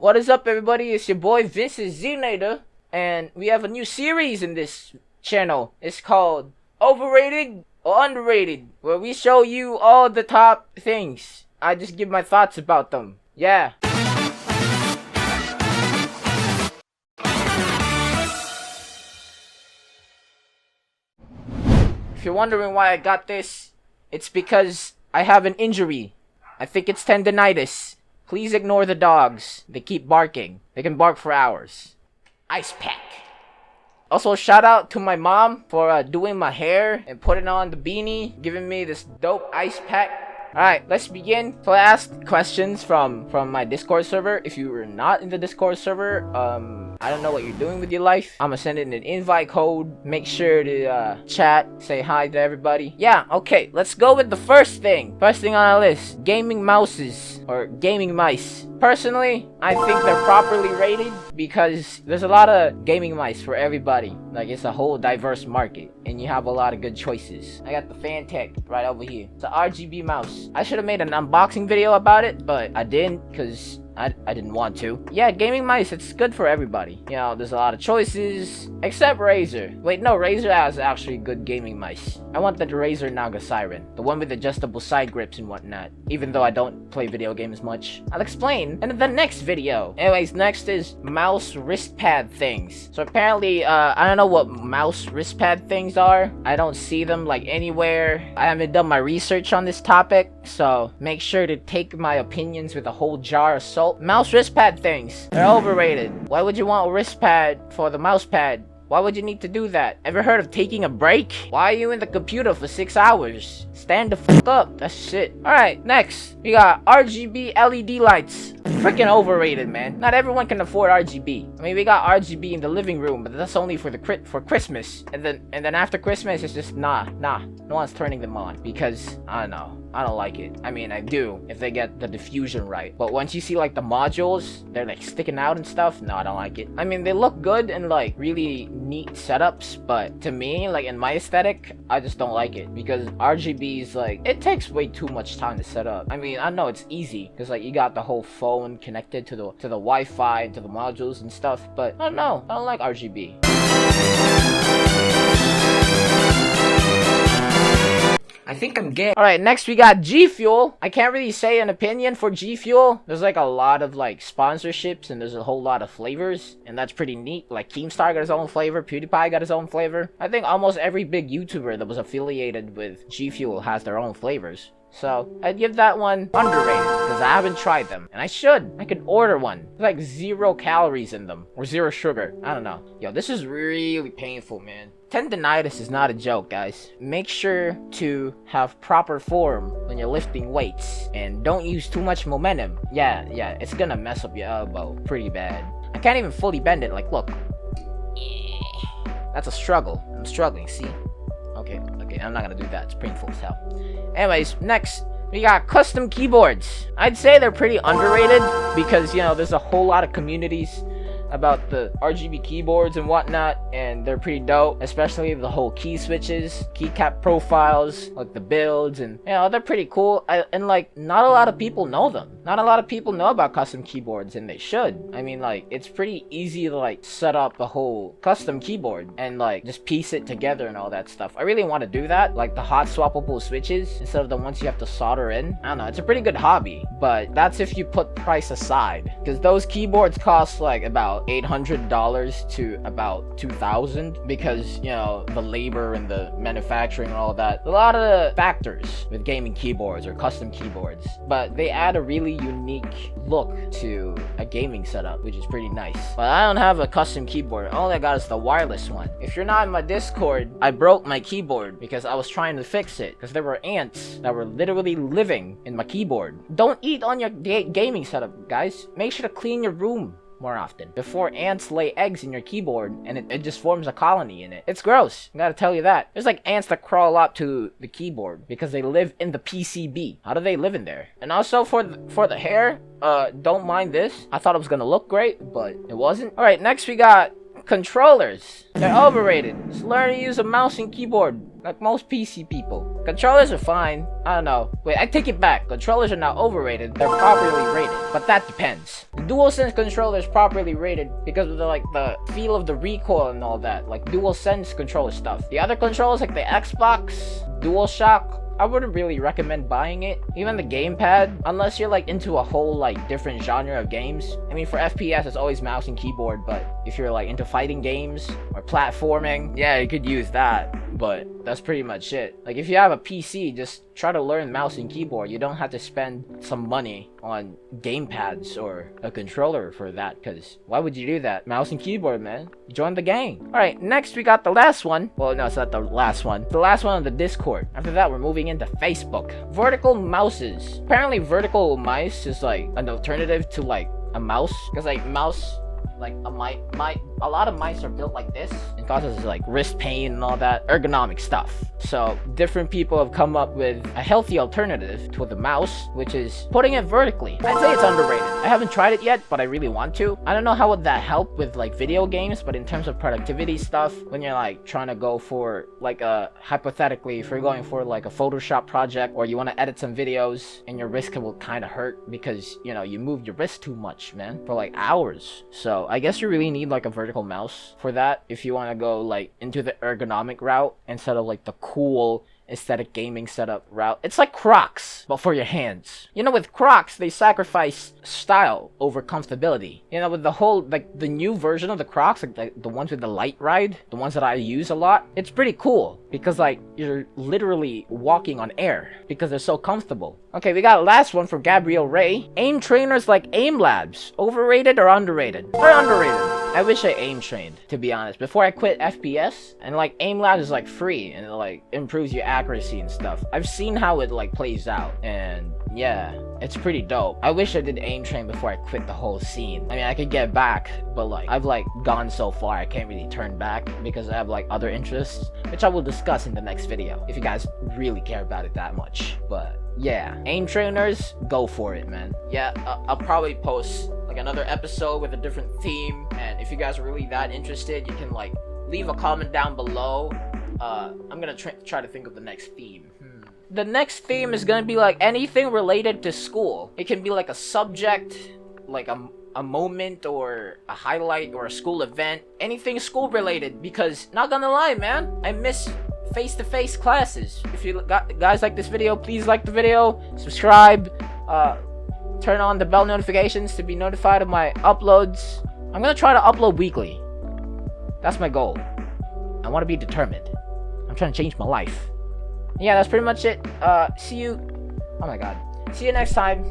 What is up, everybody? It's your boy Vincent Znader, and we have a new series in this channel. It's called Overrated or Underrated, where we show you all the top things. I just give my thoughts about them. Yeah. If you're wondering why I got this, it's because I have an injury. I think it's tendonitis. Please ignore the dogs. They keep barking. They can bark for hours. Ice pack. Also, shout out to my mom for doing my hair and putting on the beanie, giving me this dope ice pack. Alright, let's begin. So I asked questions from my Discord server. If you were not in the Discord server, I don't know what you're doing with your life. I'm gonna send in an invite code. Make sure to chat, say hi to everybody. Yeah, okay, let's go with the first thing. First thing on our list, gaming mouses or gaming mice. Personally, I think they're properly rated because there's a lot of gaming mice for everybody. Like, it's a whole diverse market and you have a lot of good choices. I got the Fantech right over here. It's an RGB mouse. I should have made an unboxing video about it, but I didn't because I didn't want to. Yeah, gaming mice, it's good for everybody. You know, there's a lot of choices, except Razer. Wait, no, Razer has actually good gaming mice. I want the Razer Naga Siren, the one with adjustable side grips and whatnot, even though I don't play video games much. I'll explain in the next video. Anyways, next is mouse wrist pad things. So apparently, I don't know what mouse wrist pad things are. I don't see them like anywhere. I haven't done my research on this topic, so make sure to take my opinions with a whole jar of salt. Mouse wrist pad things, they're overrated. Why would you want a wrist pad for the mouse pad? Why would you need to do that? Ever heard of taking a break? Why are you in the computer for 6 hours? Stand the fuck up. That's shit. Alright, next. We got RGB LED lights. Freaking overrated, man. Not everyone can afford RGB. I mean, we got RGB in the living room, but that's only for Christmas. And then after Christmas, it's just nah. No one's turning them on because I don't know. I don't like it. I mean, I do if they get the diffusion right. But once you see like the modules, they're like sticking out and stuff. No, I don't like it. I mean, they look good and like really neat setups, but to me, like in my aesthetic, I just don't like it because RGB is like, it takes way too much time to set up. I mean, I know it's easy because like you got the whole phone connected to the Wi-Fi and to the modules and stuff, but I don't know. I don't like RGB. I think I'm gay. Alright, next we got GFuel. I can't really say an opinion for GFuel. There's like a lot of like sponsorships and there's a whole lot of flavors. And that's pretty neat. Like Keemstar got his own flavor. PewDiePie got his own flavor. I think almost every big YouTuber that was affiliated with GFuel has their own flavors. So, I'd give that one underrated, because I haven't tried them. And I should. I could order one. There's like 0 calories in them. Or 0 sugar. I don't know. Yo, this is really painful, man. Tendonitis is not a joke, guys. Make sure to have proper form when you're lifting weights. And don't use too much momentum. Yeah, it's gonna mess up your elbow pretty bad. I can't even fully bend it. Like, look. That's a struggle. I'm struggling, see? Okay, I'm not gonna do that. It's painful as hell. Anyways, next, we got custom keyboards. I'd say they're pretty underrated because, you know, there's a whole lot of communities about the RGB keyboards and whatnot, and they're pretty dope, especially the whole key switches, keycap profiles, like the builds, and you know, they're pretty cool. And like, not a lot of people know them. Not a lot of people know about custom keyboards, and they should. I mean, like, it's pretty easy to like set up the whole custom keyboard and like just piece it together and all that stuff. I really want to do that, like the hot swappable switches instead of the ones you have to solder in. I don't know, it's a pretty good hobby, but that's if you put price aside, because those keyboards cost like about $800 to about $2,000 because, you know, the labor and the manufacturing and all that. A lot of factors with gaming keyboards or custom keyboards, but they add a really unique look to a gaming setup, which is pretty nice. But I don't have a custom keyboard. All I got is the wireless one. If you're not in my Discord, I broke my keyboard because I was trying to fix it because there were ants that were literally living in my keyboard. Don't eat on your gaming setup, guys. Make sure to clean your room more often before ants lay eggs in your keyboard and it just forms a colony in it. It's gross. I gotta tell you that. There's like ants that crawl up to the keyboard because they live in the PCB. How do they live in there? And also for the hair, don't mind this. I thought it was gonna look great, but it wasn't. Alright, next we got controllers. They're overrated. Just learn to use a mouse and keyboard. Like most PC people. Controllers are fine. I don't know. Wait, I take it back. Controllers are not overrated. They're properly rated. But that depends. The DualSense controller is properly rated because of the feel of the recoil and all that. Like DualSense controller stuff. The other controllers like the Xbox, DualShock, I wouldn't really recommend buying it. Even the gamepad, unless you're like into a whole like different genre of games. I mean, for FPS, it's always mouse and keyboard, but if you're like into fighting games or platforming, yeah, you could use that. But that's pretty much it. Like if you have a PC, just try to learn mouse and keyboard. You don't have to spend some money on gamepads or a controller for that, because why would you do that? Mouse and keyboard, man. Join the gang. Alright, next we got the last one. Well, no, it's not the last one. The last one on the Discord. After that, we're moving into Facebook. Vertical mouses. Apparently vertical mice is like an alternative to like a mouse, because like mouse, like a lot of mice are built like this and causes like wrist pain and all that ergonomic stuff. So different people have come up with a healthy alternative to the mouse, which is putting it vertically. I'd say it's underrated. I haven't tried it yet, but I really want to. I don't know how would that help with like video games, but in terms of productivity stuff, when you're like trying to go for like hypothetically, if you're going for like a Photoshop project or you want to edit some videos and your wrist will kind of hurt because, you know, you move your wrist too much, man, for like hours. So I guess you really need like a vertical mouse for that if you want to go like into the ergonomic route instead of like the cool aesthetic gaming setup route. It's like Crocs, but for your hands. You know, with Crocs, they sacrifice style over comfortability. You know, with the whole, like, the new version of the Crocs, like the ones with the light ride, the ones that I use a lot, it's pretty cool because, like, you're literally walking on air because they're so comfortable. Okay, we got a last one from Gabrielle Ray. Aim trainers like Aim Labs, overrated or underrated? They're underrated. I wish I aim trained, to be honest, before I quit FPS. And like Aim Labs is like free and it like improves your accuracy and stuff. I've seen how it like plays out, and yeah, it's pretty dope. I wish I did aim train before I quit the whole scene. I mean, I could get back, but like I've like gone so far I can't really turn back because I have like other interests, which I will discuss in the next video if you guys really care about it that much. But yeah, aim trainers, go for it, man. Yeah, I'll probably post like another episode with a different theme, and if you guys are really that interested, you can like leave a comment down below. I'm gonna try to think of the next theme. The next theme is gonna be like anything related to school. It can be like a subject, like a moment or a highlight or a school event, anything school related, because not gonna lie, man, I miss face-to-face classes. If you guys like this video, please like the video, subscribe, turn on the bell notifications to be notified of my uploads. I'm gonna try to upload weekly. That's my goal. I want to be determined. I'm trying to change my life. Yeah, that's pretty much it. See you. Oh my god. See you next time.